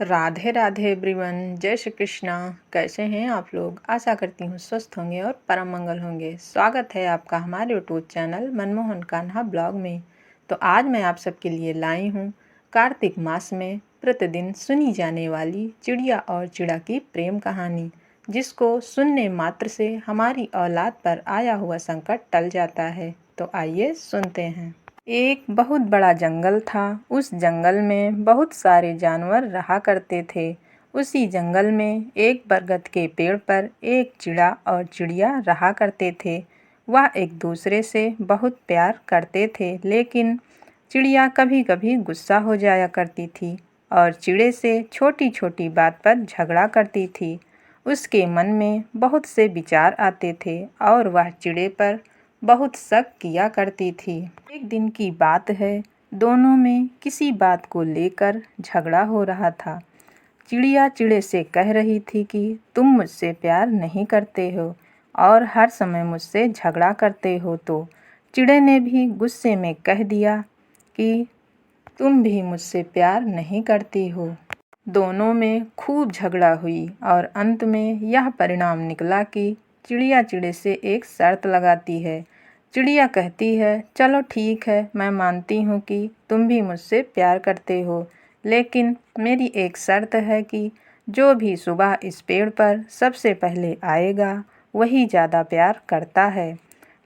Radhe Radhe everyone. जय श्री कृष्णा। कैसे हैं आप लोग? आशा करती हूँ स्वस्थ होंगे और परम मंगल होंगे। स्वागत है आपका हमारे YouTube channel Manmohan Kanha blog में। तो आज मैं आप सबके लिए लाई हूँ कार्तिक मास में प्रतिदिन सुनी जाने वाली चिड़िया और चिड़ा की प्रेम कहानी, जिसको सुनने मात्र से हमारी औलाद पर आया हुआ संकट टल जाता है। तो आइए सुनते हैं। एक बहुत बड़ा जंगल था। उस जंगल में बहुत सारे जानवर रहा करते थे। उसी जंगल में एक बरगद के पेड़ पर एक चिड़ा और चिड़िया रहा करते थे। वह एक दूसरे से बहुत प्यार करते थे, लेकिन चिड़िया कभी कभी गुस्सा हो जाया करती थी और चिड़े से छोटी छोटी बात पर झगड़ा करती थी। उसके मन में बहुत से विचार आते थे और वह चिड़े पर बहुत शक किया करती थी। एक दिन की बात है, दोनों में किसी बात को लेकर झगड़ा हो रहा था। चिड़िया चिड़े से कह रही थी कि तुम मुझसे प्यार नहीं करते हो और हर समय मुझसे झगड़ा करते हो। तो चिड़े ने भी गुस्से में कह दिया कि तुम भी मुझसे प्यार नहीं करती हो। दोनों में खूब झगड़ा हुई और अंत में यह परिणाम निकला कि चिड़िया चिड़े से एक शर्त लगाती है। चिड़िया कहती है, चलो ठीक है, मैं मानती हूँ कि तुम भी मुझसे प्यार करते हो, लेकिन मेरी एक शर्त है कि जो भी सुबह इस पेड़ पर सबसे पहले आएगा वही ज़्यादा प्यार करता है।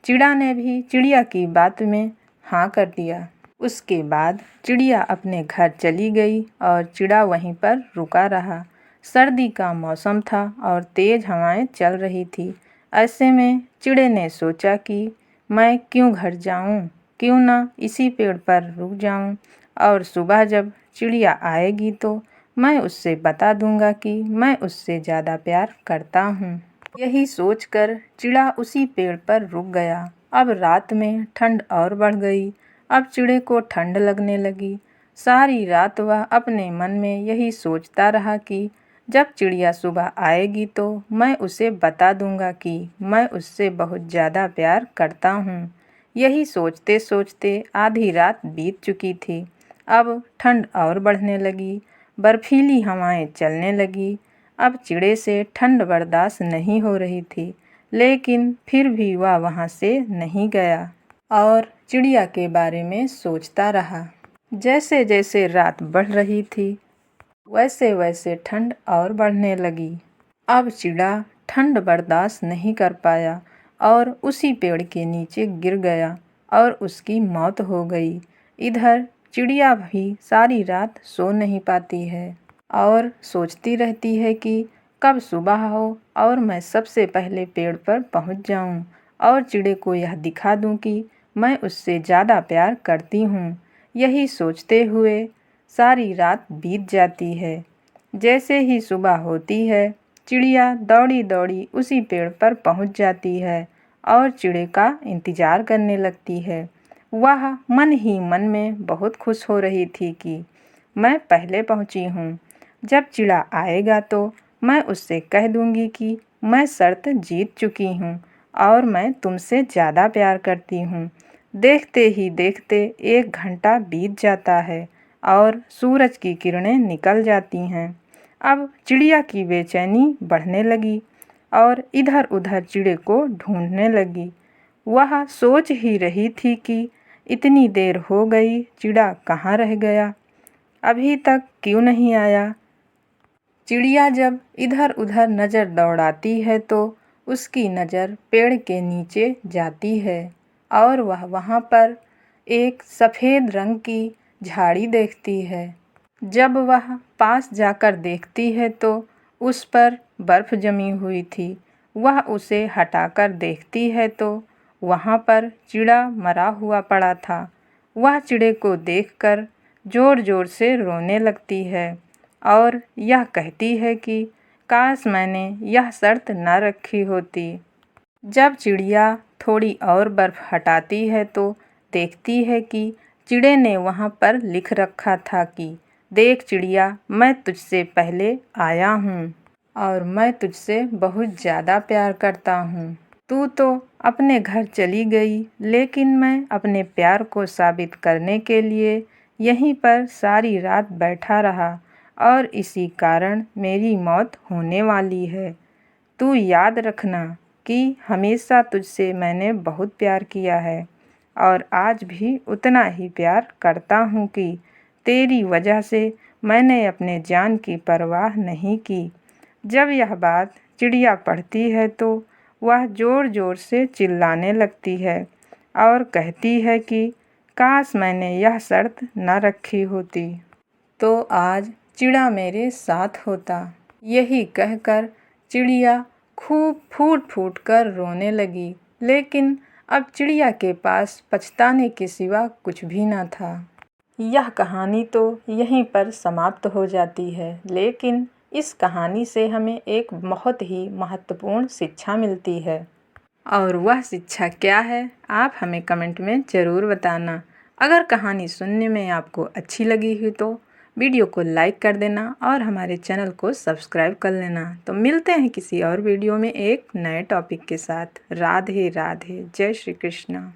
चिड़ा ने भी चिड़िया की बात में हाँ कर दिया। उसके बाद चिड़िया अपने घर चली गई और चिड़ा वहीं पर रुका रहा। सर्दी का मौसम था और तेज़ हवाएं चल रही थी। ऐसे में चिड़े ने सोचा कि मैं क्यों घर जाऊं, क्यों ना इसी पेड़ पर रुक जाऊं और सुबह जब चिड़िया आएगी तो मैं उससे बता दूंगा कि मैं उससे ज़्यादा प्यार करता हूं। यही सोचकर चिड़ा उसी पेड़ पर रुक गया। अब रात में ठंड और बढ़ गई। अब चिड़े को ठंड लगने लगी। सारी रात वह अपने मन में यही सोचता रहा कि जब चिड़िया सुबह आएगी तो मैं उसे बता दूंगा कि मैं उससे बहुत ज़्यादा प्यार करता हूँ। यही सोचते सोचते आधी रात बीत चुकी थी। अब ठंड और बढ़ने लगी। बर्फीली हवाएं चलने लगी। अब चिड़े से ठंड बर्दाश्त नहीं हो रही थी, लेकिन फिर भी वह वहाँ से नहीं गया और चिड़िया के बारे में सोचता रहा। जैसे जैसे रात बढ़ रही थी वैसे वैसे ठंड और बढ़ने लगी। अब चिड़ा ठंड बर्दाश्त नहीं कर पाया और उसी पेड़ के नीचे गिर गया और उसकी मौत हो गई। इधर चिड़िया भी सारी रात सो नहीं पाती है और सोचती रहती है कि कब सुबह हो और मैं सबसे पहले पेड़ पर पहुंच जाऊं और चिड़े को यह दिखा दूं कि मैं उससे ज़्यादा प्यार करती हूँ। यही सोचते हुए सारी रात बीत जाती है। जैसे ही सुबह होती है चिड़िया दौड़ी दौड़ी उसी पेड़ पर पहुंच जाती है और चिड़े का इंतज़ार करने लगती है। वह मन ही मन में बहुत खुश हो रही थी कि मैं पहले पहुंची हूँ। जब चिड़ा आएगा तो मैं उससे कह दूंगी कि मैं शर्त जीत चुकी हूँ और मैं तुमसे ज़्यादा प्यार करती हूँ। देखते ही देखते 1 घंटा बीत जाता है और सूरज की किरणें निकल जाती हैं। अब चिड़िया की बेचैनी बढ़ने लगी और इधर उधर चिड़े को ढूंढने लगी। वह सोच ही रही थी कि इतनी देर हो गई, चिड़ा कहाँ रह गया, अभी तक क्यों नहीं आया। चिड़िया जब इधर उधर नज़र दौड़ाती है तो उसकी नज़र पेड़ के नीचे जाती है और वह वहाँ पर एक सफ़ेद रंग की झाड़ी देखती है। जब वह पास जाकर देखती है तो उस पर बर्फ़ जमी हुई थी। वह उसे हटाकर देखती है तो वहाँ पर चिड़ा मरा हुआ पड़ा था। वह चिड़े को देखकर ज़ोर ज़ोर से रोने लगती है और यह कहती है कि काश मैंने यह शर्त न रखी होती। जब चिड़िया थोड़ी और बर्फ़ हटाती है तो देखती है कि चिड़े ने वहाँ पर लिख रखा था कि देख चिड़िया, मैं तुझसे पहले आया हूँ और मैं तुझसे बहुत ज़्यादा प्यार करता हूँ। तू तो अपने घर चली गई, लेकिन मैं अपने प्यार को साबित करने के लिए यहीं पर सारी रात बैठा रहा और इसी कारण मेरी मौत होने वाली है। तू याद रखना कि हमेशा तुझसे मैंने बहुत प्यार किया है और आज भी उतना ही प्यार करता हूँ कि तेरी वजह से मैंने अपने जान की परवाह नहीं की। जब यह बात चिड़िया पढ़ती है तो वह ज़ोर ज़ोर से चिल्लाने लगती है और कहती है कि काश मैंने यह शर्त न रखी होती तो आज चिड़ा मेरे साथ होता। यही कहकर चिड़िया खूब फूट फूट कर रोने लगी, लेकिन अब चिड़िया के पास पछताने के सिवा कुछ भी न था। यह कहानी तो यहीं पर समाप्त हो जाती है, लेकिन इस कहानी से हमें एक बहुत ही महत्वपूर्ण शिक्षा मिलती है। और वह शिक्षा क्या है, आप हमें कमेंट में ज़रूर बताना। अगर कहानी सुनने में आपको अच्छी लगी हो तो वीडियो को लाइक कर देना और हमारे चैनल को सब्सक्राइब कर लेना। तो मिलते हैं किसी और वीडियो में एक नए टॉपिक के साथ। राधे राधे, जय श्री कृष्ण।